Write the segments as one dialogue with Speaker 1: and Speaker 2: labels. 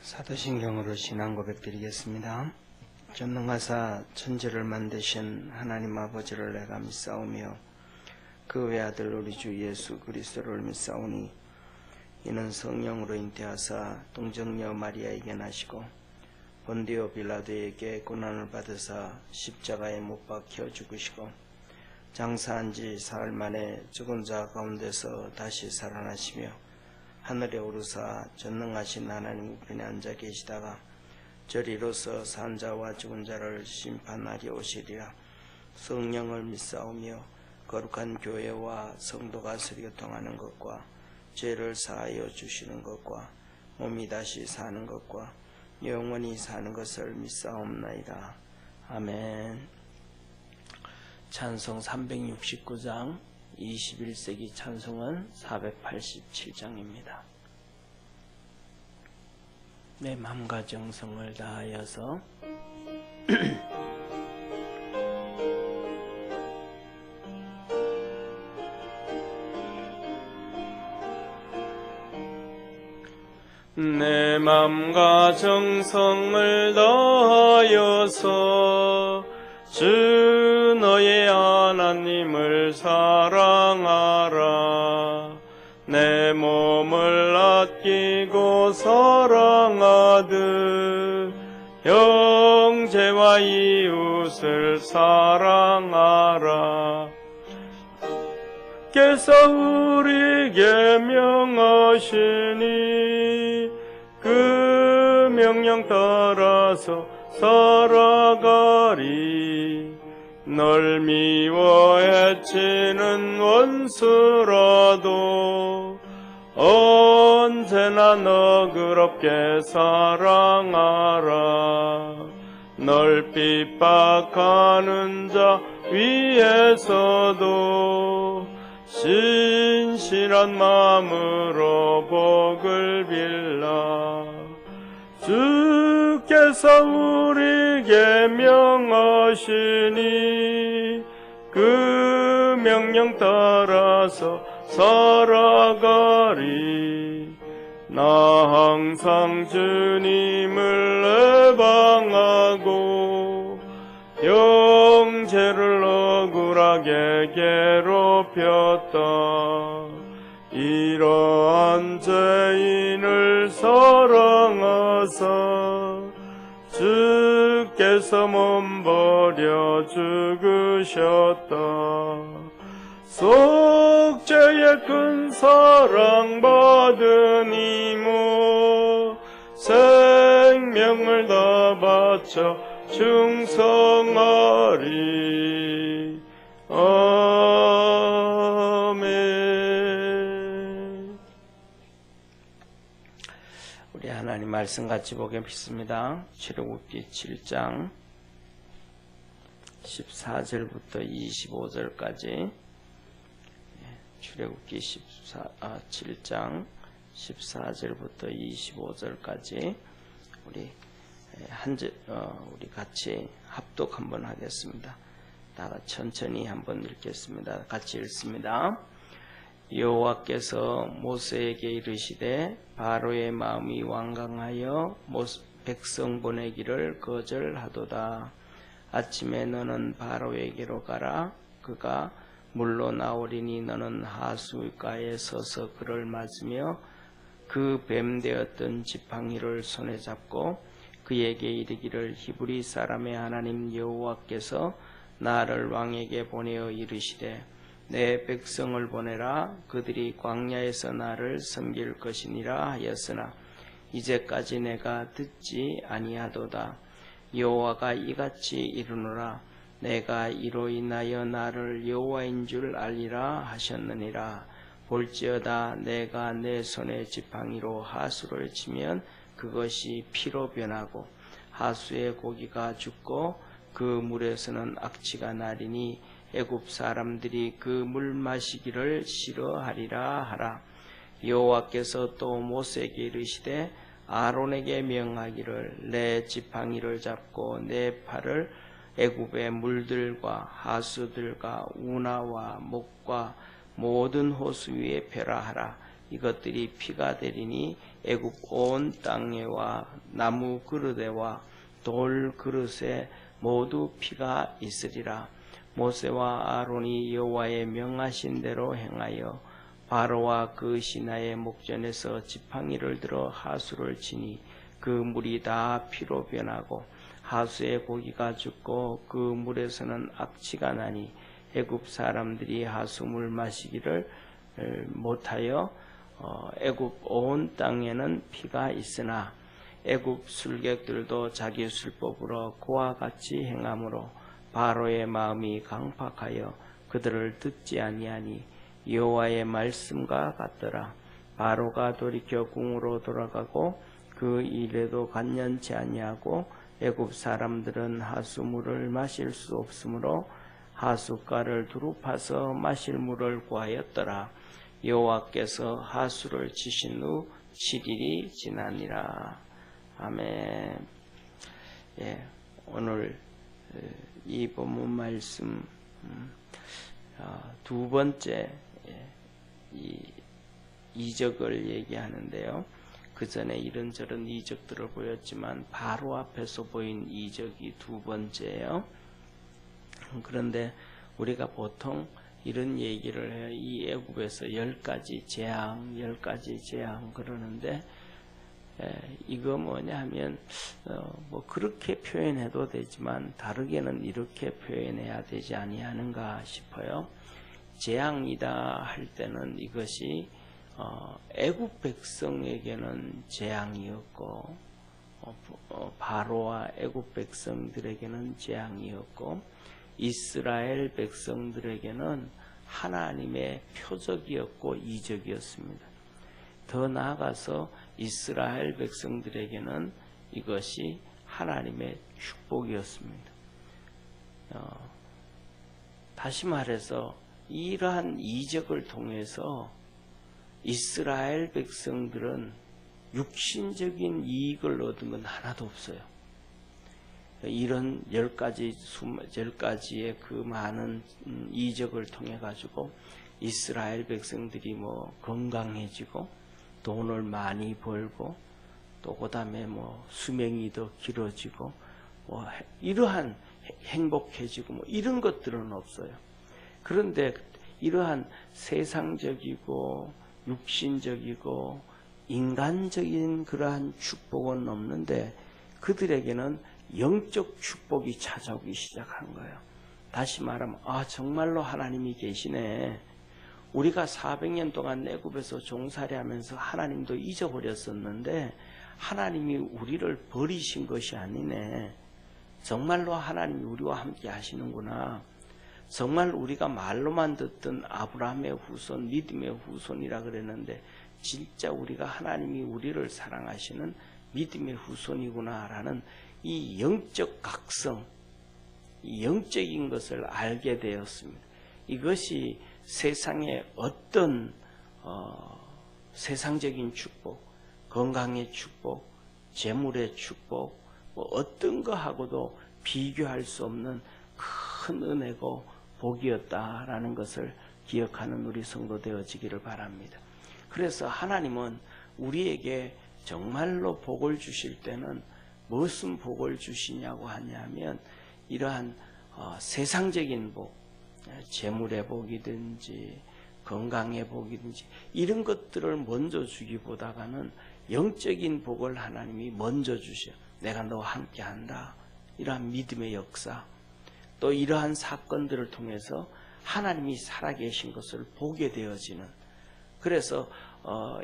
Speaker 1: 사도신경으로 신앙 고백드리겠습니다. 전능하사 천지를 만드신 하나님 아버지를 내가 믿사오며 그 외아들 우리 주 예수 그리스도를 믿사오니 이는 성령으로 잉태하사 동정녀 마리아에게 나시고 본디오 빌라도에게 고난을 받으사 십자가에 못 박혀 죽으시고 장사한 지 사흘 만에 죽은 자 가운데서 다시 살아나시며 하늘에 오르사 전능하신 하나님 우편에 앉아 계시다가 저리로서 산 자와 죽은 자를 심판하리 오시리라. 성령을 믿사오며 거룩한 교회와 성도가 서교통하는 것과 죄를 사하여 주시는 것과 몸이 다시 사는 것과 영원히 사는 것을 믿사옵나이다. 아멘. 찬송 369장 21세기 찬송은 487장입니다. 내 마음과 정성을 다하여서 내 마음과 정성을 다하여서 주 너의 하나님을 사랑하라. 내 몸을 아끼고 사랑하듯 형제와 이웃을 사랑하라. 께서 우리에게 명하시니 그 명령 따라서 살아가리. 널 미워 해치는 원수라도 언제나 너그럽게 사랑하라. 널 핍박하는 자 위에서도 신실한 마음으로 복을 빌라. 주께서 우리에게 명하시니 그 명령 따라서 살아가리. 나 항상 주님을 애방하고 형제를 억울하게 괴롭혔다. 이러한 죄인을 사랑하사 주께서 몸버려 죽으셨다. 속죄의 큰 사랑 받은 이모 생명을 다 바쳐 충성하리. 아멘. 우리 하나님 말씀 같이 보겠습니다. 출애굽기 7장 14절부터 25절까지 출애굽기 7장 14절부터 25절까지 우리 우리 같이 합독 한번 하겠습니다. 다 천천히 한번 읽겠습니다. 같이 읽습니다. 여호와께서 모세에게 이르시되 바로의 마음이 완강하여 백성 보내기를 거절하도다. 아침에 너는 바로에게로 가라. 그가 물로 나오리니 너는 하수가에 서서 그를 맞으며 그 뱀 되었던 지팡이를 손에 잡고 그에게 이르기를 히브리 사람의 하나님 여호와께서 나를 왕에게 보내어 이르시되 내 백성을 보내라. 그들이 광야에서 나를 섬길 것이니라 하였으나 이제까지 내가 듣지 아니하도다. 여호와가 이같이 이르노라. 내가 이로 인하여 나를 여호와인 줄 알리라 하셨느니라. 볼지어다 내가 내 손의 지팡이로 하수를 치면 그것이 피로 변하고 하수의 고기가 죽고 그 물에서는 악취가 나리니 애굽 사람들이 그 물 마시기를 싫어하리라 하라. 여호와께서 또 모세에게 이르시되 아론에게 명하기를 내 지팡이를 잡고 내 팔을 애굽의 물들과 하수들과 운하와 목과 모든 호수 위에 펴라 하라. 이것들이 피가 되리니 애굽 온 땅에와 나무 그릇에와 돌 그릇에 모두 피가 있으리라. 모세와 아론이 여호와의 명하신 대로 행하여 바로와 그 신하의 목전에서 지팡이를 들어 하수를 치니 그 물이 다 피로 변하고 하수의 고기가 죽고 그 물에서는 악취가 나니 애굽 사람들이 하수물 마시기를 못하여 애굽 온 땅에는 피가 있으나 애굽 술객들도 자기 술법으로 그와 같이 행함으로 바로의 마음이 강팍하여 그들을 듣지 아니하니 여호와의 말씀과 같더라. 바로가 돌이켜 궁으로 돌아가고 그 일에도 관념치 아니하고 애굽 사람들은 하수물을 마실 수 없으므로 하숫가를 두루 파서 마실 물을 구하였더라. 여호와께서 하수를 치신 후 7일이 지나니라. 아멘. 오늘 이 본문 말씀 두 번째 이 이적을 얘기하는데요. 그 전에 이런저런 이적들을 보였지만 바로 앞에서 보인 이적이 두 번째예요. 그런데 우리가 보통 이런 얘기를 해요. 이 애굽에서 10가지 재앙 그러는데 이거 뭐냐 하면 뭐 그렇게 표현해도 되지만 다르게는 이렇게 표현해야 되지 아니하는가 싶어요. 재앙이다 할 때는 이것이 애굽 백성에게는 재앙이었고 바로와 애굽 백성들에게는 재앙이었고 이스라엘 백성들에게는 하나님의 표적이었고 이적이었습니다. 더 나아가서 이스라엘 백성들에게는 이것이 하나님의 축복이었습니다. 다시 말해서 이러한 이적을 통해서 이스라엘 백성들은 육신적인 이익을 얻은 건 하나도 없어요. 이런 10가지의 그 많은 이적을 통해 가지고 이스라엘 백성들이 뭐 건강해지고 돈을 많이 벌고 또 그다음에 뭐 수명이 더 길어지고 뭐 이러한 행복해지고 뭐 이런 것들은 없어요. 그런데 이러한 세상적이고 육신적이고 인간적인 그러한 축복은 없는데 그들에게는 영적 축복이 찾아오기 시작한 거예요. 다시 말하면 정말로 하나님이 계시네. 우리가 400년 동안 애굽에서 종살이하면서 하나님도 잊어버렸었는데 하나님이 우리를 버리신 것이 아니네. 정말로 하나님이 우리와 함께 하시는구나. 정말 우리가 말로만 듣던 아브라함의 후손, 믿음의 후손이라 그랬는데 진짜 우리가 하나님이 우리를 사랑하시는 믿음의 후손이구나라는 이 영적 각성, 이 영적인 것을 알게 되었습니다. 이것이 세상의 어떤 세상적인 축복, 건강의 축복, 재물의 축복, 뭐 어떤 거하고도 비교할 수 없는 큰 은혜고 복이었다라는 것을 기억하는 우리 성도 되어지기를 바랍니다. 그래서 하나님은 우리에게 정말로 복을 주실 때는 무슨 복을 주시냐고 하냐면 이러한 세상적인 복, 재물의 복이든지 건강의 복이든지 이런 것들을 먼저 주기보다는 영적인 복을 하나님이 먼저 주셔요. 내가 너와 함께 한다. 이러한 믿음의 역사, 또 이러한 사건들을 통해서 하나님이 살아계신 것을 보게 되어지는, 그래서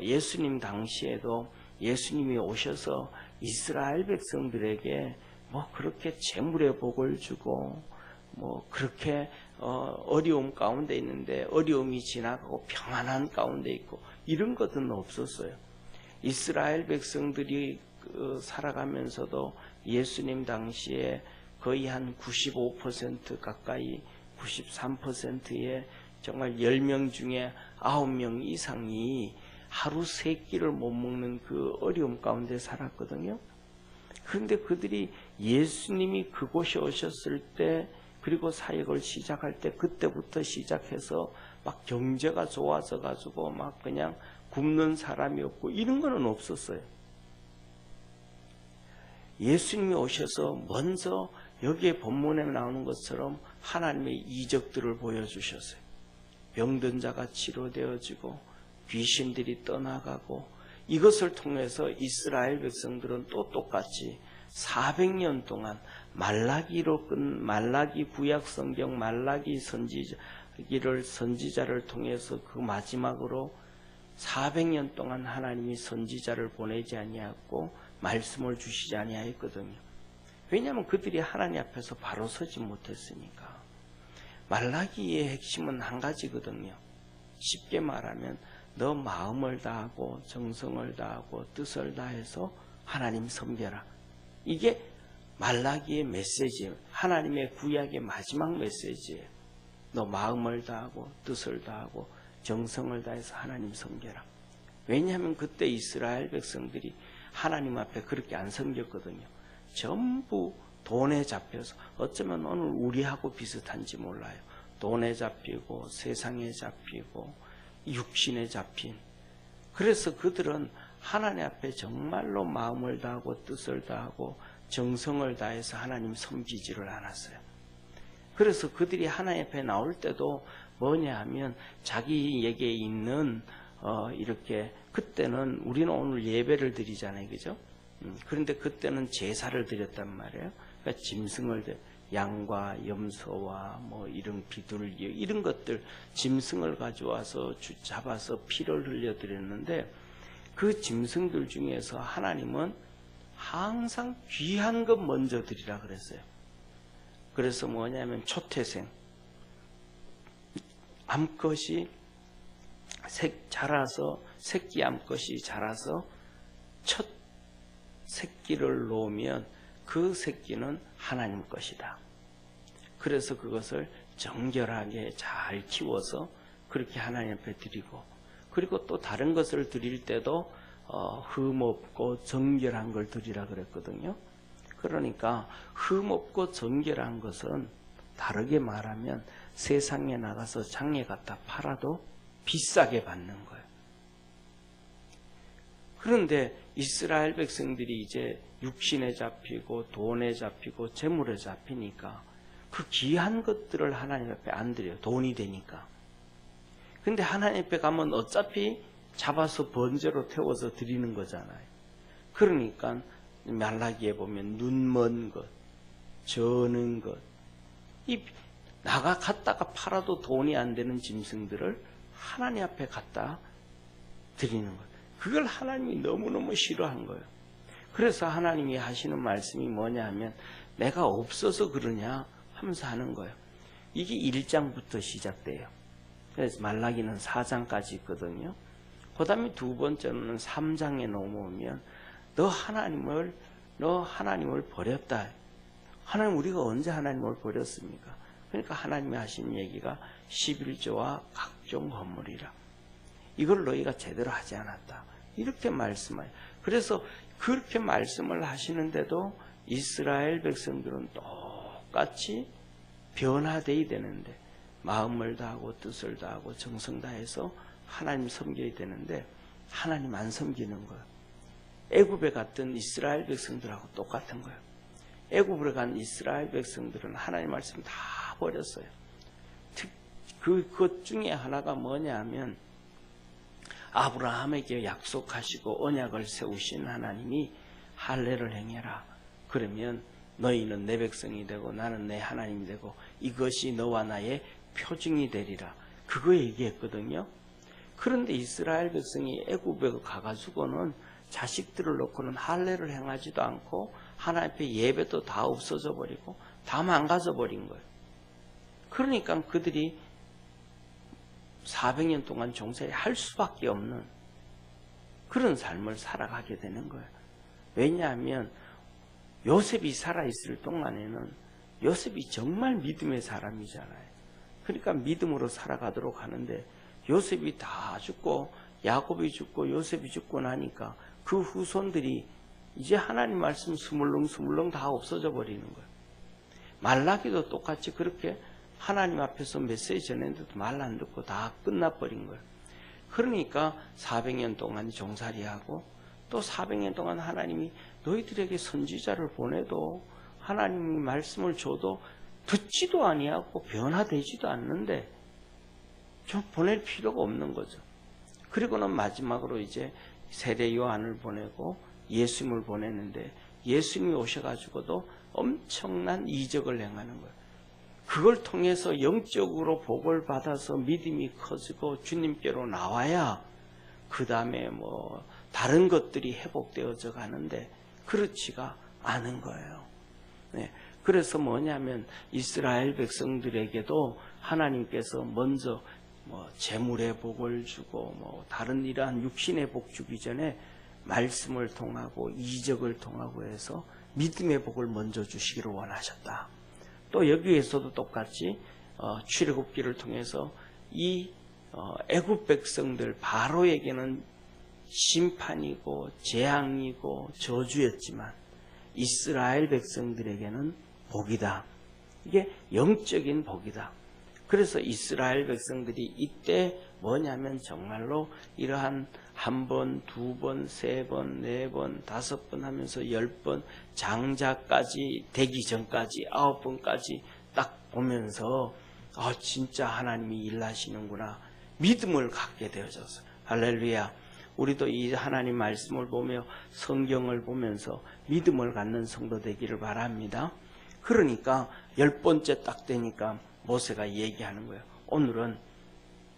Speaker 1: 예수님 당시에도 예수님이 오셔서 이스라엘 백성들에게 뭐 그렇게 재물의 복을 주고 뭐 그렇게 어려움 가운데 있는데 어려움이 지나가고 평안한 가운데 있고 이런 것은 없었어요. 이스라엘 백성들이 살아가면서도 예수님 당시에 거의 한 95% 가까이 93%의 정말 10명 중에 9명 이상이 하루 3끼를 못 먹는 그 어려움 가운데 살았거든요. 그런데 그들이 예수님이 그곳에 오셨을 때 그리고 사역을 시작할 때 그때부터 시작해서 막 경제가 좋아져 가지고 막 그냥 굶는 사람이 없고 이런 거는 없었어요. 예수님이 오셔서 먼저 여기에 본문에 나오는 것처럼 하나님의 이적들을 보여주셨어요. 병든 자가 치료되어지고 귀신들이 떠나가고 이것을 통해서 이스라엘 백성들은 또 똑같이 400년 동안 말라기 구약 성경 말라기 선지자를 통해서 그 마지막으로 400년 동안 하나님이 선지자를 보내지 아니하고 말씀을 주시지 아니하였거든요. 왜냐하면 그들이 하나님 앞에서 바로 서지 못했으니까. 말라기의 핵심은 한 가지거든요. 쉽게 말하면 너 마음을 다하고 정성을 다하고 뜻을 다해서 하나님 섬겨라. 이게 말라기의 메시지예요. 하나님의 구약의 마지막 메시지예요. 너 마음을 다하고 뜻을 다하고 정성을 다해서 하나님 섬겨라. 왜냐하면 그때 이스라엘 백성들이 하나님 앞에 그렇게 안 섬겼거든요. 전부 돈에 잡혀서 어쩌면 오늘 우리하고 비슷한지 몰라요. 돈에 잡히고 세상에 잡히고 육신에 잡힌. 그래서 그들은 하나님 앞에 정말로 마음을 다하고 뜻을 다하고 정성을 다해서 하나님 섬기지를 않았어요. 그래서 그들이 하나님 앞에 나올 때도 뭐냐 하면 자기에게 있는 이렇게 그때는 우리는 오늘 예배를 드리잖아요, 그죠? 그런데 그때는 제사를 드렸단 말이에요. 그러니까 짐승을 양과 염소와 뭐 이런 비둘기 이런 것들 짐승을 가져와서 잡아서 피를 흘려 드렸는데 그 짐승들 중에서 하나님은 항상 귀한 것 먼저 드리라 그랬어요. 그래서 뭐냐면 초태생 암컷이 자라서 새끼 암컷이 자라서 첫 새끼를 놓으면 그 새끼는 하나님 것이다. 그래서 그것을 정결하게 잘 키워서 그렇게 하나님 앞에 드리고, 그리고 또 다른 것을 드릴 때도 흠없고 정결한 걸 드리라 그랬거든요. 그러니까 흠없고 정결한 것은 다르게 말하면 세상에 나가서 장에 갖다 팔아도 비싸게 받는 거예요. 그런데 이스라엘 백성들이 이제 육신에 잡히고 돈에 잡히고 재물에 잡히니까 그 귀한 것들을 하나님 앞에 안 드려요. 돈이 되니까. 근데 하나님 앞에 가면 어차피 잡아서 번제로 태워서 드리는 거잖아요. 그러니까 말라기에 보면 눈먼 것, 저는 것, 갔다가 팔아도 돈이 안 되는 짐승들을 하나님 앞에 갖다 드리는 거예요. 그걸 하나님이 너무너무 싫어한 거예요. 그래서 하나님이 하시는 말씀이 뭐냐 하면 내가 없어서 그러냐 하면서 하는 거예요. 이게 1장부터 시작돼요. 그래서 말라기는 4장까지 있거든요. 그 다음에 두 번째는 3장에 넘어오면 너 하나님을 버렸다. 하나님 우리가 언제 하나님을 버렸습니까? 그러니까 하나님이 하신 얘기가 11조와 각종 건물이라. 이걸 너희가 제대로 하지 않았다. 이렇게 말씀해요. 그래서 그렇게 말씀을 하시는데도 이스라엘 백성들은 똑같이 변화되어야 되는데 마음을 다하고 뜻을 다하고 정성 다해서 하나님 섬겨야 되는데 하나님 안 섬기는 거예요. 애굽에 갔던 이스라엘 백성들하고 똑같은 거예요. 애굽으로 간 이스라엘 백성들은 하나님 말씀 다 버렸어요. 그것 중에 하나가 뭐냐 하면 아브라함에게 약속하시고 언약을 세우신 하나님이 할례를 행해라. 그러면 너희는 내 백성이 되고 나는 내 하나님이 되고 이것이 너와 나의 표징이 되리라. 그거 얘기했거든요. 그런데 이스라엘 백성이 애굽에 가가지고는 자식들을 놓고는 할례를 행하지도 않고 하나님 앞에 예배도 다 없어져 버리고 다 망가져 버린 거예요. 그러니까 그들이 400년 동안 종살이할 수밖에 없는 그런 삶을 살아가게 되는 거예요. 왜냐하면 요셉이 살아있을 동안에는 요셉이 정말 믿음의 사람이잖아요. 그러니까 믿음으로 살아가도록 하는데 요셉이 다 죽고 야곱이 죽고 요셉이 죽고 나니까 그 후손들이 이제 하나님 말씀 스물렁스물렁 다 없어져 버리는 거예요. 말라기도 똑같이 그렇게 하나님 앞에서 메시지 전했는데도 말 안 듣고 다 끝나버린 거예요. 그러니까 400년 동안 종살이하고 또 400년 동안 하나님이 너희들에게 선지자를 보내도 하나님이 말씀을 줘도 듣지도 아니하고 변화되지도 않는데 좀 보낼 필요가 없는 거죠. 그리고는 마지막으로 이제 세례 요한을 보내고 예수님을 보냈는데 예수님이 오셔가지고도 엄청난 이적을 행하는 거예요. 그걸 통해서 영적으로 복을 받아서 믿음이 커지고 주님께로 나와야 그 다음에 뭐 다른 것들이 회복되어져 가는데 그렇지가 않은 거예요. 네. 그래서 뭐냐면 이스라엘 백성들에게도 하나님께서 먼저 뭐 재물의 복을 주고 뭐 다른 이러한 육신의 복 주기 전에 말씀을 통하고 이적을 통하고 해서 믿음의 복을 먼저 주시기를 원하셨다. 또 여기에서도 똑같이 출애굽기를 통해서 이 애굽 백성들 바로에게는 심판이고 재앙이고 저주였지만 이스라엘 백성들에게는 복이다. 이게 영적인 복이다. 그래서 이스라엘 백성들이 이때 뭐냐면 정말로 이러한 한 번, 두 번, 세 번, 네 번, 다섯 번 하면서 10번 장자까지 되기 전까지 9번까지 딱 보면서 진짜 하나님이 일하시는구나 믿음을 갖게 되어졌어요. 할렐루야. 우리도 이 하나님 말씀을 보며 성경을 보면서 믿음을 갖는 성도 되기를 바랍니다. 그러니까 10번째 딱 되니까 모세가 얘기하는 거예요. 오늘은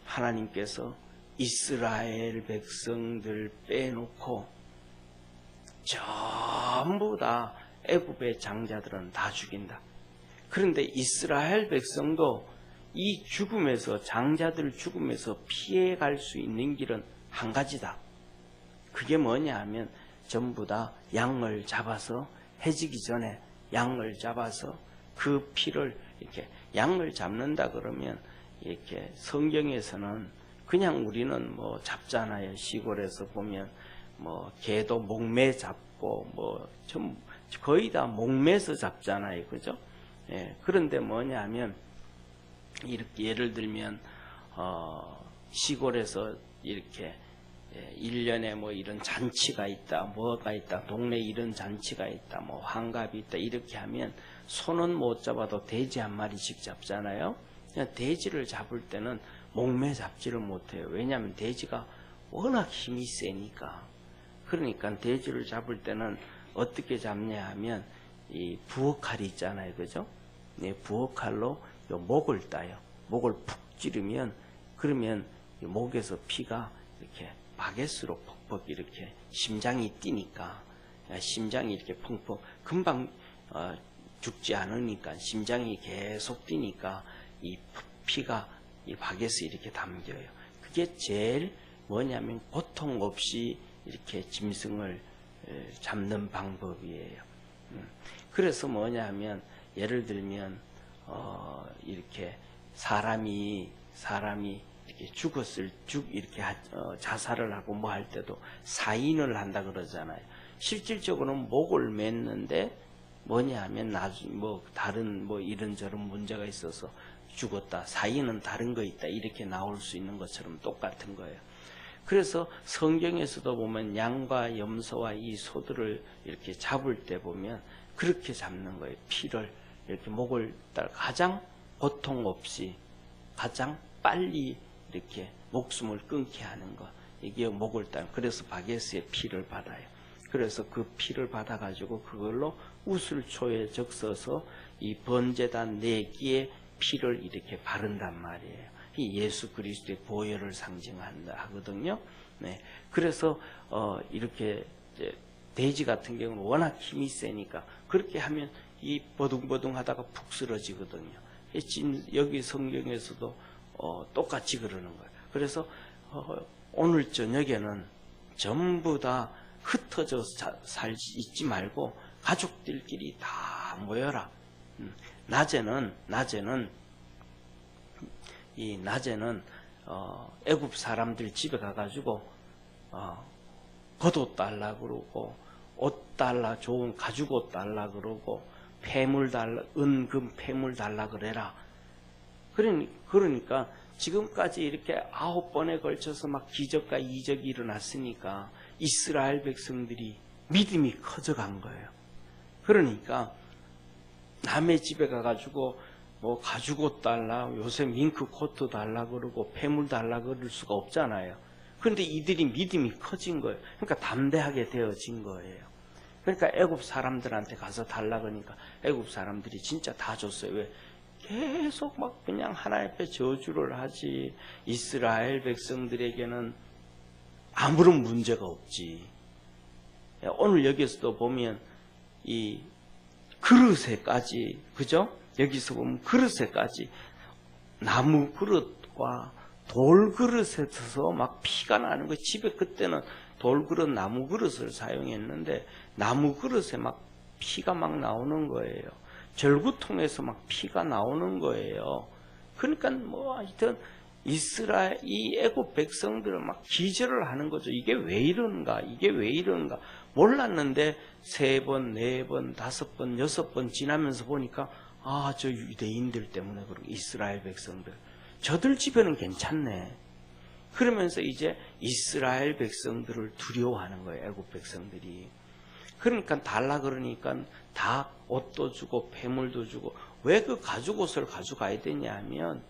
Speaker 1: 하나님께서 이스라엘 백성들 빼놓고 전부 다 애굽의 장자들은 다 죽인다. 그런데 이스라엘 백성도 이 죽음에서 장자들 죽음에서 피해갈 수 있는 길은 한 가지다. 그게 뭐냐 하면 전부 다 양을 잡아서 해지기 전에 양을 잡아서 그 피를 이렇게 양을 잡는다 그러면 이렇게 성경에서는 그냥 우리는 뭐 잡잖아요. 시골에서 보면 뭐 개도 목매 잡고 뭐 좀 거의 다 목매서 잡잖아요. 그죠? 예. 그런데 뭐냐면 이렇게 예를 들면 시골에서 이렇게 1년에 뭐 이런 잔치가 있다, 뭐가 있다, 동네 이런 잔치가 있다, 뭐 환갑이 있다 이렇게 하면 손은 못 잡아도 돼지 한 마리씩 잡잖아요. 그냥 돼지를 잡을 때는 목매 잡지를 못해요. 왜냐하면 돼지가 워낙 힘이 세니까. 그러니까 돼지를 잡을 때는 어떻게 잡냐 하면 이 부엌칼이 있잖아요. 그죠? 네, 부엌칼로 요 목을 따요. 목을 푹 찌르면 그러면 목에서 피가 이렇게 바게스로 퍽퍽 이렇게 심장이 뛰니까 심장이 이렇게 펑펑 금방 죽지 않으니까 심장이 계속 뛰니까 이 피가 이 바게스 이렇게 담겨요. 그게 제일 뭐냐면 고통 없이 이렇게 짐승을 잡는 방법이에요. 그래서 뭐냐면 예를 들면 이렇게 사람이 이렇게 이렇게 자살을 하고 뭐 할 때도 사인을 한다 그러잖아요. 실질적으로는 목을 맸는데 뭐냐 하면 나중에 뭐 다른 뭐 이런저런 문제가 있어서 죽었다. 사인은 다른 거 있다. 이렇게 나올 수 있는 것처럼 똑같은 거예요. 그래서 성경에서도 보면 양과 염소와 이 소들을 이렇게 잡을 때 보면 그렇게 잡는 거예요. 피를 이렇게 목을 따라 가장 고통 없이 가장 빨리 이렇게 목숨을 끊게 하는 것. 이게 목을 따라. 그래서 바게스의 피를 받아요. 그래서 그 피를 받아가지고 그걸로 우슬초에 적셔서 이 번제단 4개의 피를 이렇게 바른단 말이에요. 이 예수 그리스도의 보혈을 상징한다 하거든요. 네. 그래서 이렇게 이제 돼지 같은 경우는 워낙 힘이 세니까 그렇게 하면 이 버둥버둥하다가 푹 쓰러지거든요. 여기 성경에서도 똑같이 그러는 거예요. 그래서 오늘 저녁에는 전부 다 흩어져서 있지 말고 가족들끼리 다 모여라. 낮에는 애굽 사람들 집에 가가지고 겉옷 달라 그러고 옷 달라, 좋은 가죽옷 달라 그러고 폐물 달라, 은금 폐물 달라 그래라. 그러니까 지금까지 이렇게 9번에 걸쳐서 막 기적과 이적이 일어났으니까 이스라엘 백성들이 믿음이 커져간 거예요. 그러니까 남의 집에 가가지고 뭐 가죽옷 달라, 요새 밍크 코트 달라 그러고 폐물 달라 그럴 수가 없잖아요. 그런데 이들이 믿음이 커진 거예요. 그러니까 담대하게 되어진 거예요. 그러니까 애굽 사람들한테 가서 달라 그러니까 애굽 사람들이 진짜 다 줬어요. 왜? 계속 막 그냥 하나님 앞에 저주를 하지. 이스라엘 백성들에게는 아무런 문제가 없지. 오늘 여기서도 보면 이 그릇에까지, 그죠? 여기서 보면 그릇에까지 나무 그릇과 돌 그릇에서 막 피가 나는 거예요. 집에 그때는 돌 그릇, 나무 그릇을 사용했는데 나무 그릇에 막 피가 막 나오는 거예요. 절구통에서 막 피가 나오는 거예요. 그러니까 뭐 하여튼 이스라엘 이 애굽 백성들은 막 기절을 하는 거죠. 이게 왜 이러는가? 이게 왜 이러는가? 몰랐는데 3번, 4번, 5번, 6번 지나면서 보니까 저 유대인들 때문에 그런 이스라엘 백성들. 저들 집에는 괜찮네. 그러면서 이제 이스라엘 백성들을 두려워하는 거예요. 애굽 백성들이. 그러니까 달라 그러니까 다 옷도 주고 폐물도 주고. 왜 그 가죽옷을 가져가야 되냐 하면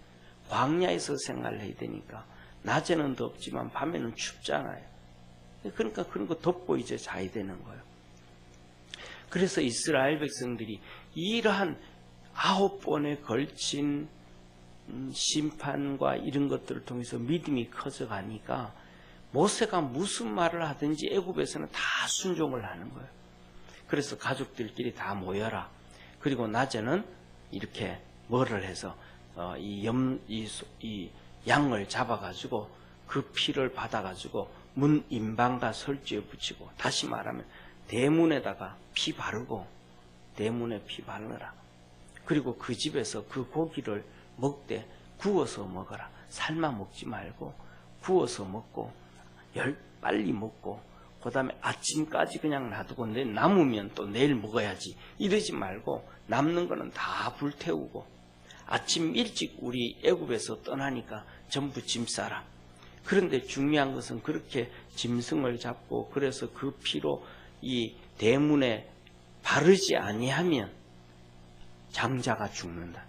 Speaker 1: 광야에서 생활을 해야 되니까 낮에는 덥지만 밤에는 춥잖아요. 그러니까 그런 거 덮고 이제 자야 되는 거예요. 그래서 이스라엘 백성들이 이러한 9번에 걸친 심판과 이런 것들을 통해서 믿음이 커져가니까 모세가 무슨 말을 하든지 애굽에서는 다 순종을 하는 거예요. 그래서 가족들끼리 다 모여라. 그리고 낮에는 이렇게 뭐를 해서 이 양을 잡아가지고 그 피를 받아가지고 문 임방과 설주에 붙이고, 다시 말하면 대문에다가 피 바르고 대문에 피 바르라. 그리고 그 집에서 그 고기를 먹되 구워서 먹어라. 삶아 먹지 말고 구워서 먹고 빨리 먹고 그 다음에 아침까지 그냥 놔두고 남으면 또 내일 먹어야지 이러지 말고 남는 거는 다 불태우고 아침 일찍 우리 애굽에서 떠나니까 전부 짐 싸라. 그런데 중요한 것은 그렇게 짐승을 잡고 그래서 그 피로 이 대문에 바르지 아니하면 장자가 죽는다.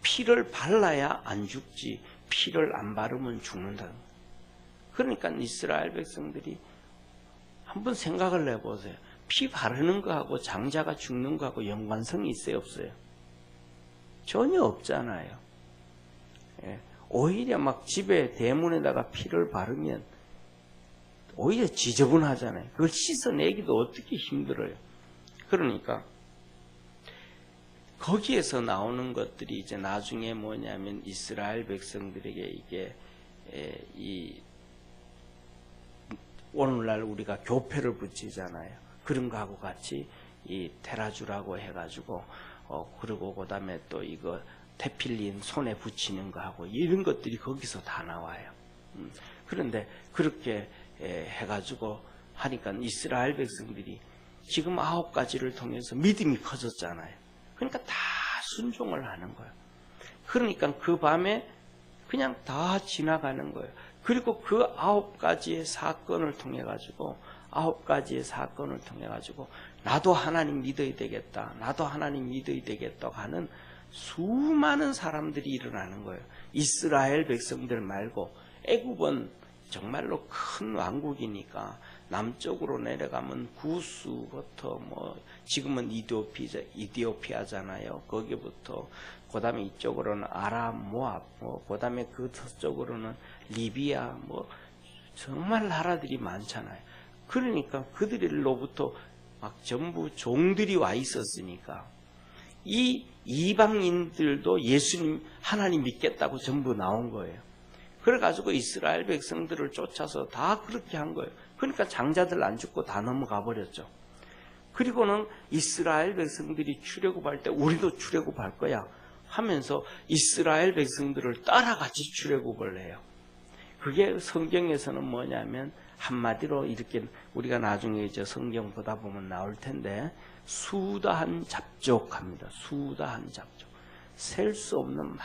Speaker 1: 피를 발라야 안 죽지 피를 안 바르면 죽는다. 그러니까 이스라엘 백성들이 한번 생각을 해보세요. 피 바르는 거하고 장자가 죽는 거하고 연관성이 있어요, 없어요? 전혀 없잖아요. 오히려 막 집에 대문에다가 피를 바르면 오히려 지저분하잖아요. 그걸 씻어내기도 어떻게 힘들어요. 그러니까 거기에서 나오는 것들이 이제 나중에 뭐냐면 이스라엘 백성들에게 이게 오늘날 우리가 교패를 붙이잖아요. 그런 거하고 같이 이 테라주라고 해가지고 그리고 그 다음에 또 이거 테필린 손에 붙이는 거하고 이런 것들이 거기서 다 나와요. 그런데 그렇게 해가지고 하니까 이스라엘 백성들이 지금 9가지를 통해서 믿음이 커졌잖아요. 그러니까 다 순종을 하는 거예요. 그러니까 그 밤에 그냥 다 지나가는 거예요. 그리고 그 9가지의 사건을 통해 가지고 나도 하나님 믿어야 되겠다. 나도 하나님 믿어야 되겠다 하는 수많은 사람들이 일어나는 거예요. 이스라엘 백성들 말고 애굽은 정말로 큰 왕국이니까 남쪽으로 내려가면 구스부터 뭐 지금은 이디오피아잖아요. 거기부터 그다음에 이쪽으로는 아람, 모압, 그다음에 그 서쪽으로는 리비아, 뭐 정말 나라들이 많잖아요. 그러니까 그들로부터 막 전부 종들이 와 있었으니까 이 이방인들도 예수님 하나님 믿겠다고 전부 나온 거예요. 그래가지고 이스라엘 백성들을 쫓아서 다 그렇게 한 거예요. 그러니까 장자들 안 죽고 다 넘어가 버렸죠. 그리고는 이스라엘 백성들이 출애굽할 때 우리도 출애굽할 거야 하면서 이스라엘 백성들을 따라같이 출애굽을 해요. 그게 성경에서는 뭐냐면 한마디로 이렇게 우리가 나중에 이제 성경 보다 보면 나올 텐데 수다한 잡족합니다. 수다한 잡족. 셀 수 없는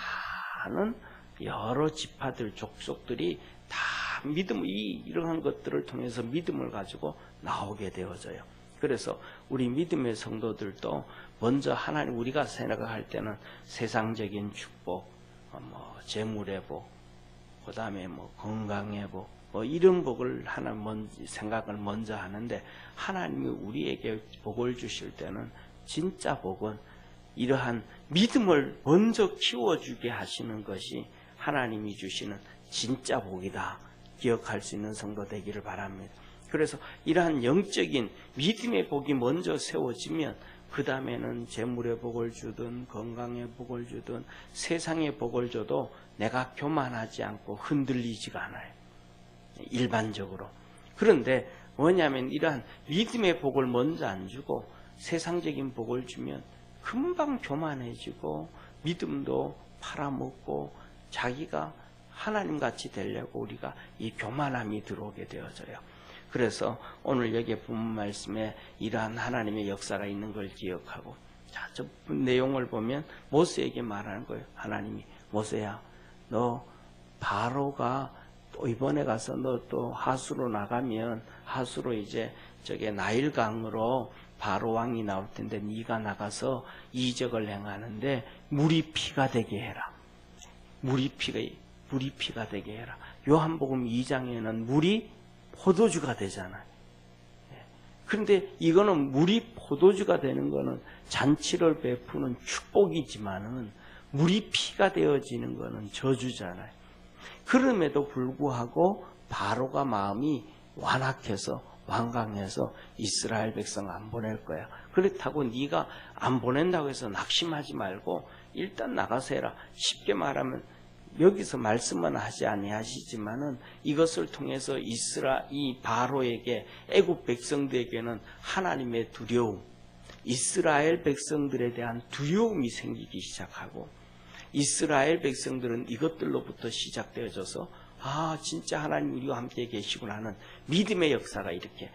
Speaker 1: 많은 여러 지파들, 족속들이 다 믿음, 이러한 것들을 통해서 믿음을 가지고 나오게 되어져요. 그래서 우리 믿음의 성도들도 먼저 하나님, 우리가 생각할 때는 세상적인 축복, 재물의 복, 그 다음에 건강의 복, 이런 복을 생각을 먼저 하는데, 하나님이 우리에게 복을 주실 때는 진짜 복은 이러한 믿음을 먼저 키워주게 하시는 것이 하나님이 주시는 진짜 복이다. 기억할 수 있는 성도 되기를 바랍니다. 그래서 이러한 영적인 믿음의 복이 먼저 세워지면 그 다음에는 재물의 복을 주든 건강의 복을 주든 세상의 복을 줘도 내가 교만하지 않고 흔들리지가 않아요. 일반적으로. 그런데 뭐냐면 이러한 믿음의 복을 먼저 안 주고 세상적인 복을 주면 금방 교만해지고 믿음도 팔아먹고 자기가 하나님같이 되려고 우리가 이 교만함이 들어오게 되어져요. 그래서 오늘 여기 본문 말씀에 이러한 하나님의 역사가 있는 걸 기억하고, 자, 저 내용을 보면 모세에게 말하는 거예요. 하나님이, 모세야, 너 바로가 또 이번에 가서 너 또 하수로 나가면 하수로 이제 저게 나일강으로 바로 왕이 나올 텐데 네가 나가서 이적을 행하는데 물이 피가 되게 해라. 물이 피가 되게 해라. 요한복음 2장에는 물이 포도주가 되잖아요. 그런데 이거는 물이 포도주가 되는 거는 잔치를 베푸는 축복이지만은 물이 피가 되어지는 거는 저주잖아요. 그럼에도 불구하고 바로가 마음이 완악해서 완강해서 이스라엘 백성 안 보낼 거야. 그렇다고 네가 안 보낸다고 해서 낙심하지 말고 일단 나가서 해라. 쉽게 말하면 여기서 말씀은 하지 아니하시지만은 이것을 통해서 이 바로에게 애굽 백성들에게는 하나님의 두려움, 이스라엘 백성들에 대한 두려움이 생기기 시작하고, 이스라엘 백성들은 이것들로부터 시작되어져서 진짜 하나님 우리와 함께 계시구나 하는 믿음의 역사가 이렇게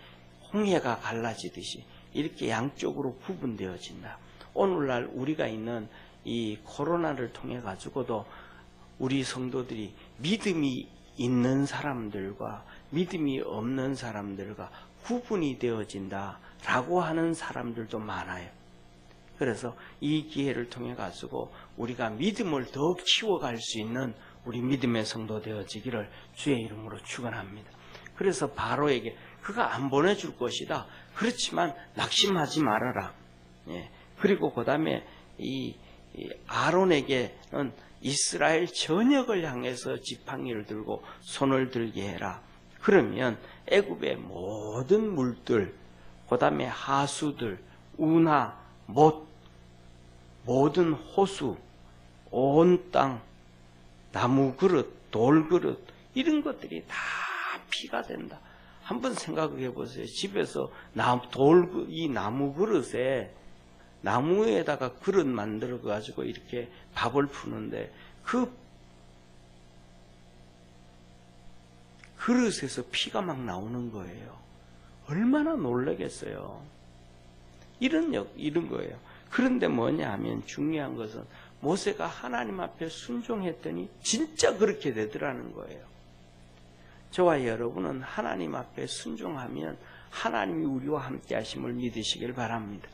Speaker 1: 홍해가 갈라지듯이 이렇게 양쪽으로 구분되어진다. 오늘날 우리가 있는 이 코로나를 통해 가지고도 우리 성도들이 믿음이 있는 사람들과 믿음이 없는 사람들과 구분이 되어진다라고 하는 사람들도 많아요. 그래서 이 기회를 통해 가지고 우리가 믿음을 더 키워갈 수 있는 우리 믿음의 성도 되어지기를 주의 이름으로 축원합니다. 그래서 바로에게 그가 안 보내줄 것이다. 그렇지만 낙심하지 말아라. 그리고 그 다음에 이 아론에게는 이스라엘 전역을 향해서 지팡이를 들고 손을 들게 해라. 그러면 애굽의 모든 물들, 그 다음에 하수들, 운하, 못, 모든 호수, 온 땅, 나무 그릇, 돌 그릇, 이런 것들이 다 피가 된다. 한번 생각해 보세요. 집에서 이 나무 그릇에 나무에다가 그릇 만들어 가지고 이렇게 밥을 푸는데 그 그릇에서 피가 막 나오는 거예요. 얼마나 놀라겠어요. 이런 거예요. 그런데 뭐냐 하면 중요한 것은 모세가 하나님 앞에 순종했더니 진짜 그렇게 되더라는 거예요. 저와 여러분은 하나님 앞에 순종하면 하나님이 우리와 함께 하심을 믿으시길 바랍니다.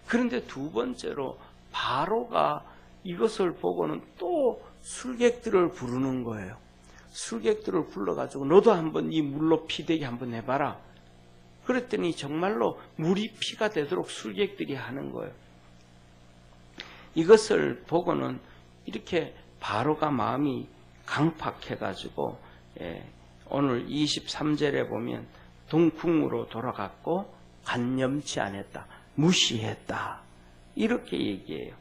Speaker 1: 그런데 두 번째로 바로가 이것을 보고는 또 술객들을 부르는 거예요. 술객들을 불러가지고 너도 한번 이 물로 피되게 한번 해봐라. 그랬더니 정말로 물이 피가 되도록 술객들이 하는 거예요. 이것을 보고는 이렇게 바로가 마음이 강팍해가지고 오늘 23절에 보면 동궁으로 돌아갔고 간념치 않았다. 무시했다. 이렇게 얘기해요.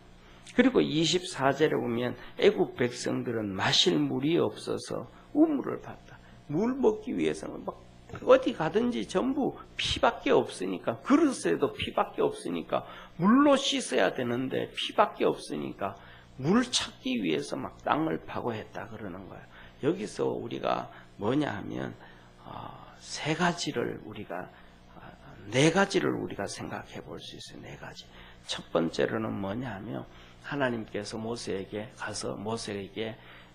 Speaker 1: 그리고 24절에 보면 애굽 백성들은 마실 물이 없어서 우물을 봤다. 물 먹기 위해서는 막 어디 가든지 전부 피밖에 없으니까, 그릇에도 피밖에 없으니까 물로 씻어야 되는데 피밖에 없으니까 물 찾기 위해서 막 땅을 파고 했다 그러는 거예요. 여기서 우리가 뭐냐 하면 네 가지를 우리가 생각해 볼 수 있어요. 네 가지. 첫 번째로는 뭐냐 하면 하나님께서 모세에게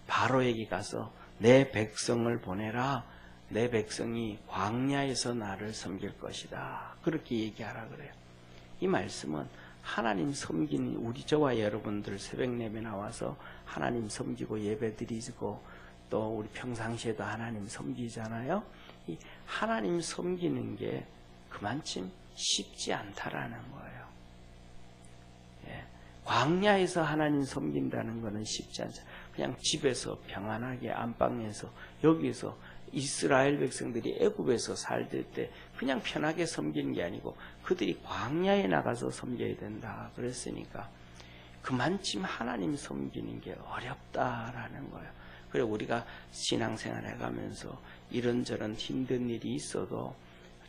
Speaker 1: 바로에게 가서 내 백성을 보내라. 내 백성이 광야에서 나를 섬길 것이다. 그렇게 얘기하라 그래요. 이 말씀은 하나님 섬기는 우리 저와 여러분들 새벽 예배 나와서 하나님 섬기고 예배 드리고 또 우리 평상시에도 하나님 섬기잖아요. 이 하나님 섬기는 게 그만큼 쉽지 않다라는 거예요. 예. 광야에서 하나님 섬긴다는 것은 쉽지 않죠. 그냥 집에서 평안하게 안방에서 여기서 이스라엘 백성들이 애굽에서 살들 때 그냥 편하게 섬기는 게 아니고 그들이 광야에 나가서 섬겨야 된다 그랬으니까 그만큼 하나님 섬기는 게 어렵다라는 거예요. 그리고 우리가 신앙생활 해가면서 이런저런 힘든 일이 있어도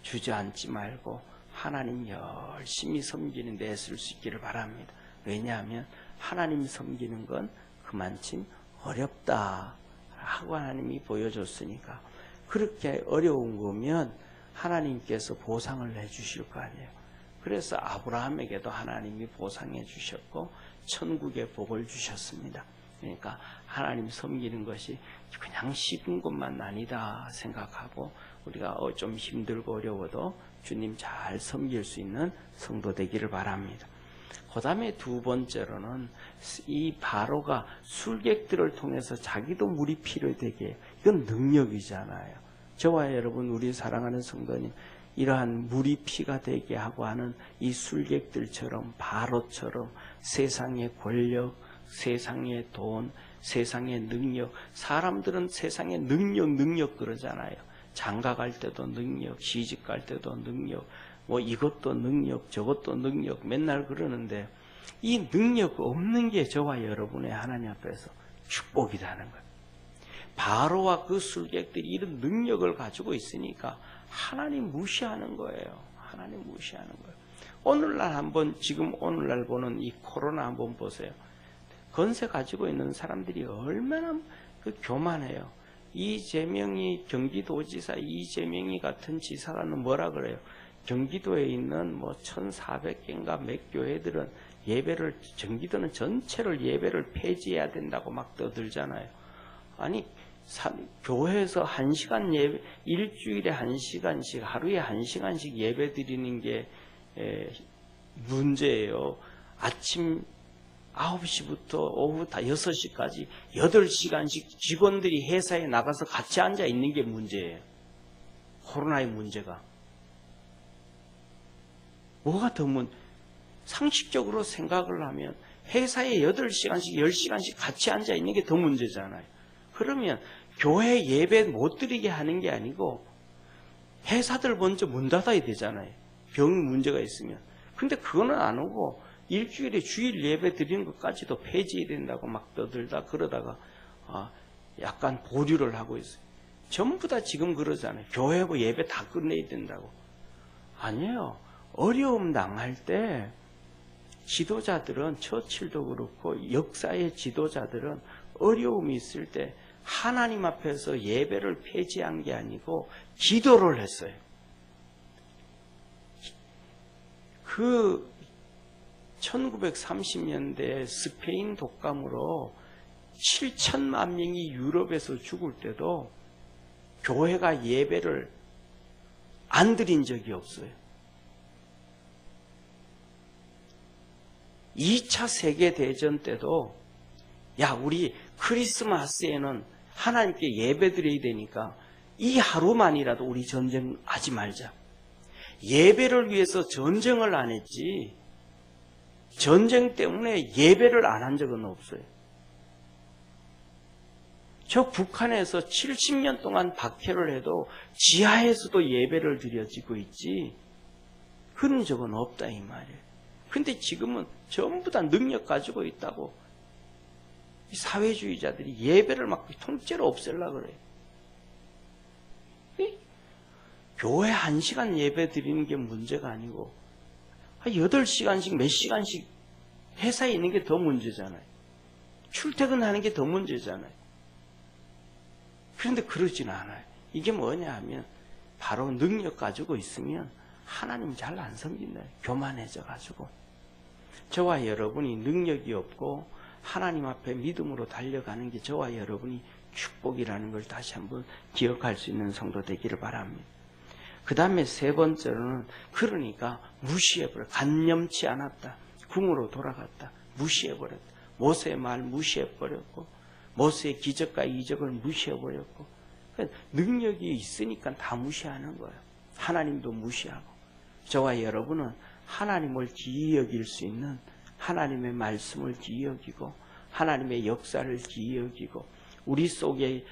Speaker 1: 주저앉지 말고 하나님 열심히 섬기는 데 애쓸 수 있기를 바랍니다. 왜냐하면 하나님 섬기는 건 그만큼 어렵다 하고 하나님이 보여줬으니까 그렇게 어려운 거면 하나님께서 보상을 해주실 거 아니에요. 그래서 아브라함에게도 하나님이 보상해 주셨고 천국의 복을 주셨습니다. 그러니까 하나님 섬기는 것이 그냥 쉬운 것만 아니다 생각하고 우리가 좀 힘들고 어려워도 주님 잘 섬길 수 있는 성도 되기를 바랍니다. 그 다음에 두 번째로는 이 바로가 술객들을 통해서 자기도 물이 필요되게 해요. 이건 능력이잖아요. 저와 여러분 우리 사랑하는 성도님 이러한 물이 피가 되게 하고 하는 이 술객들처럼 바로처럼 세상의 권력, 세상의 돈, 세상의 능력, 사람들은 세상의 능력 그러잖아요. 장가 갈 때도 능력, 시집 갈 때도 능력, 뭐 이것도 능력, 저것도 능력 맨날 그러는데 이 능력 없는 게 저와 여러분의 하나님 앞에서 축복이라는 거예요. 바로와 그 술객들이 이런 능력을 가지고 있으니까 하나님 무시하는 거예요. 하나님 무시하는 거예요. 오늘날 한번 지금 오늘날 보는 이 코로나 한번 보세요. 건세 가지고 있는 사람들이 얼마나 교만해요. 이재명이 경기도지사 이재명이 같은 지사는 뭐라 그래요? 경기도에 있는 뭐 1,400개인가 몇 교회들은 예배를 경기도는 전체를 예배를 폐지해야 된다고 막 떠들잖아요. 아니 교회에서 1시간 예배 일주일에 1시간씩 하루에 1시간씩 예배 드리는 게 문제예요. 아침 9시부터 오후 6시까지 8시간씩 직원들이 회사에 나가서 같이 앉아 있는 게 문제예요. 코로나의 문제가. 뭐가 더 상식적으로 생각을 하면 회사에 8시간씩 10시간씩 같이 앉아 있는 게 더 문제잖아요. 그러면 교회 예배 못 드리게 하는 게 아니고 회사들 먼저 문 닫아야 되잖아요. 병 문제가 있으면. 근데 그거는 안 오고 일주일에 주일 예배 드리는 것까지도 폐지해야 된다고 막 떠들다 그러다가 약간 보류를 하고 있어요. 전부 다 지금 그러잖아요. 교회하고 예배 다 끝내야 된다고. 아니에요. 어려움 당할 때 지도자들은 처칠도 그렇고 역사의 지도자들은 어려움이 있을 때 하나님 앞에서 예배를 폐지한 게 아니고 기도를 했어요. 그 1930년대 스페인 독감으로 7천만 명이 유럽에서 죽을 때도 교회가 예배를 안 드린 적이 없어요. 2차 세계대전 때도 야 우리 크리스마스에는 하나님께 예배 드려야 되니까 이 하루만이라도 우리 전쟁하지 말자. 예배를 위해서 전쟁을 안 했지 전쟁 때문에 예배를 안 한 적은 없어요. 저 북한에서 70년 동안 박해를 해도 지하에서도 예배를 드려지고 있지 그런 적은 없다 이 말이에요. 근데 지금은 전부 다 능력 가지고 있다고 사회주의자들이 예배를 막 통째로 없애려고 그래요. 교회 1시간 예배 드리는 게 문제가 아니고 8시간씩 몇 시간씩 회사에 있는 게 더 문제잖아요. 출퇴근하는 게 더 문제잖아요. 그런데 그러진 않아요. 이게 뭐냐 하면 바로 능력 가지고 있으면 하나님 잘 안 섬긴다. 교만해져 가지고. 저와 여러분이 능력이 없고 하나님 앞에 믿음으로 달려가는 게 저와 여러분이 축복이라는 걸 다시 한번 기억할 수 있는 성도 되기를 바랍니다. 그 다음에 세 번째로는 그러니까 무시해버려. 간념치 않았다. 궁으로 돌아갔다. 무시해버렸다. 모세의 말 무시해버렸고 모세의 기적과 이적을 무시해버렸고 능력이 있으니까 다 무시하는 거예요. 하나님도 무시하고 저와 여러분은 하나님을 기이 여길 수 있는 하나님의 말씀을 기이 여기고 하나님의 역사를 기이 여기고 우리 속에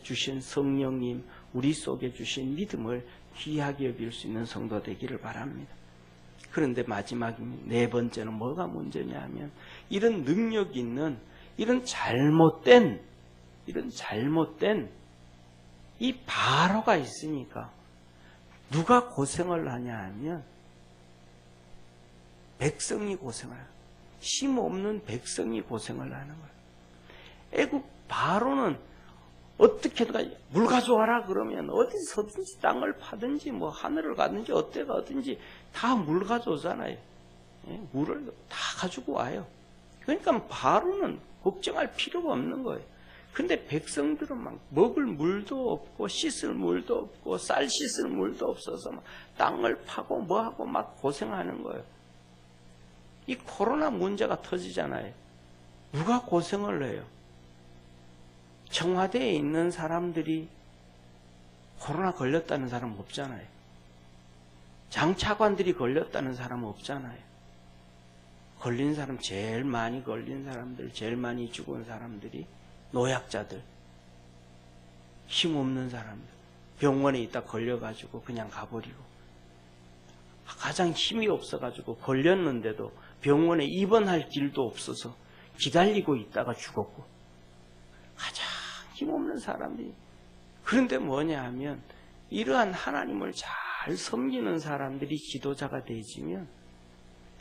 Speaker 1: 주신 성령님, 우리 속에 주신 믿음을 귀하게 여길 수 있는 성도 되기를 바랍니다. 그런데 마지막 네 번째는 뭐가 문제냐 하면 이런 능력 있는 이런 잘못된 이 바로가 있으니까 누가 고생을 하냐 하면 백성이 고생을 해요. 힘없는 백성이 고생을 하는 거예요. 애국 바로는 어떻게든 물 가져와라 그러면 어디서든지 땅을 파든지 뭐 하늘을 가든지 어때 가든지 다 물 가져오잖아요. 물을 다 가지고 와요. 그러니까 바로는 걱정할 필요가 없는 거예요. 근데 백성들은 막 먹을 물도 없고 씻을 물도 없고 쌀 씻을 물도 없어서 막 땅을 파고 뭐하고 막 고생하는 거예요. 이 코로나 문제가 터지잖아요. 누가 고생을 해요? 청와대에 있는 사람들이 코로나 걸렸다는 사람 없잖아요. 장차관들이 걸렸다는 사람 없잖아요. 걸린 사람, 제일 많이 걸린 사람들, 제일 많이 죽은 사람들이 노약자들, 힘없는 사람들, 병원에 있다 걸려가지고 그냥 가버리고 가장 힘이 없어가지고 걸렸는데도 병원에 입원할 길도 없어서 기다리고 있다가 죽었고 가장 힘없는 사람들이. 그런데 뭐냐 하면 이러한 하나님을 잘 섬기는 사람들이 지도자가 되지면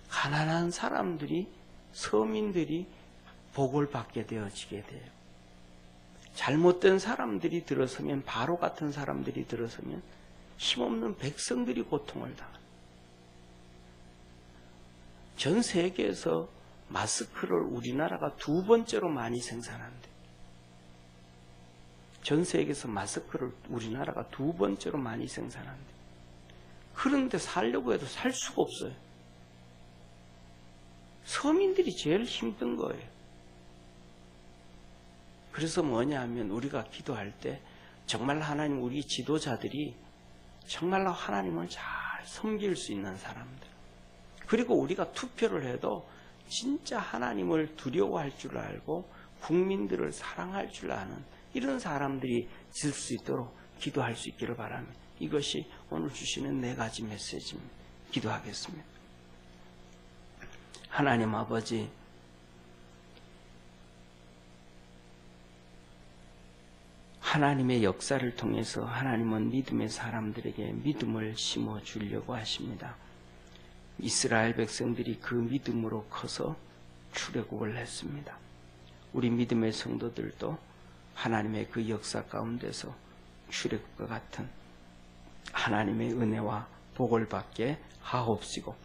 Speaker 1: 가난한 사람들이, 서민들이 복을 받게 되어지게 돼요. 잘못된 사람들이 들어서면, 바로 같은 사람들이 들어서면 힘없는 백성들이 고통을 당합니다. 전 세계에서 마스크를 우리나라가 두 번째로 많이 생산한대. 전 세계에서 마스크를 우리나라가 두 번째로 많이 생산한대. 그런데 살려고 해도 살 수가 없어요. 서민들이 제일 힘든 거예요. 그래서 뭐냐 하면 우리가 기도할 때 정말 하나님, 우리 지도자들이 정말로 하나님을 잘 섬길 수 있는 사람들, 그리고 우리가 투표를 해도 진짜 하나님을 두려워할 줄 알고 국민들을 사랑할 줄 아는 이런 사람들이 있을 수 있도록 기도할 수 있기를 바랍니다. 이것이 오늘 주시는 네 가지 메시지입니다. 기도하겠습니다. 하나님 아버지, 하나님의 역사를 통해서 하나님은 믿음의 사람들에게 믿음을 심어주려고 하십니다. 이스라엘 백성들이 그 믿음으로 커서 출애굽을 했습니다. 우리 믿음의 성도들도 하나님의 그 역사 가운데서 출애굽과 같은 하나님의 은혜와 복을 받게 하옵시고,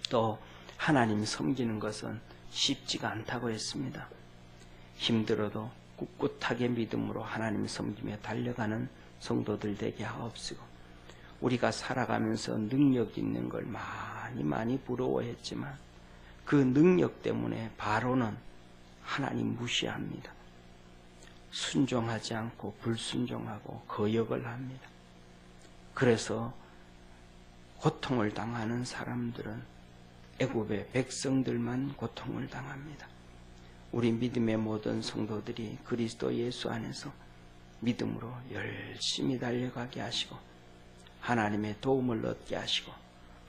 Speaker 1: 또 하나님 섬기는 것은 쉽지가 않다고 했습니다. 힘들어도 꿋꿋하게 믿음으로 하나님 섬기며 달려가는 성도들 되게 하옵시고, 우리가 살아가면서 능력 있는 걸 많이 부러워했지만 그 능력 때문에 바로는 하나님 무시합니다. 순종하지 않고 불순종하고 거역을 합니다. 그래서 고통을 당하는 사람들은 애굽의 백성들만 고통을 당합니다. 우리 믿음의 모든 성도들이 그리스도 예수 안에서 믿음으로 열심히 달려가게 하시고 하나님의 도움을 얻게 하시고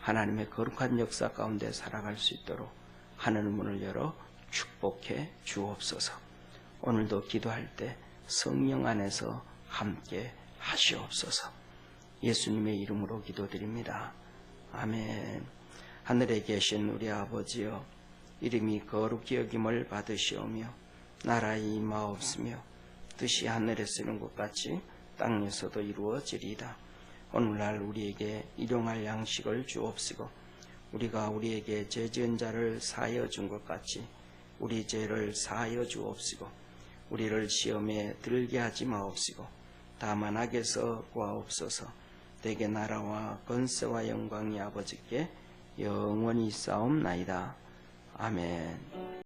Speaker 1: 하나님의 거룩한 역사 가운데 살아갈 수 있도록 하늘 문을 열어 축복해 주옵소서. 오늘도 기도할 때 성령 안에서 함께 하시옵소서. 예수님의 이름으로 기도드립니다. 아멘. 하늘에 계신 우리 아버지여, 이름이 거룩히 여김을 받으시오며 나라의 임하옵시며 뜻이 하늘에서 이룬 것 같이 땅에서도 이루어지리이다. 오늘날 우리에게 일용할 양식을 주옵시고 우리가 우리에게 죄 지은 자를 사하여 준 것 같이 우리 죄를 사하여 주옵시고 우리를 시험에 들게 하지 마옵시고 다만 악에서 구하옵소서. 대개 나라와 권세와 영광이 아버지께 영원히 있사옵나이다. 아멘.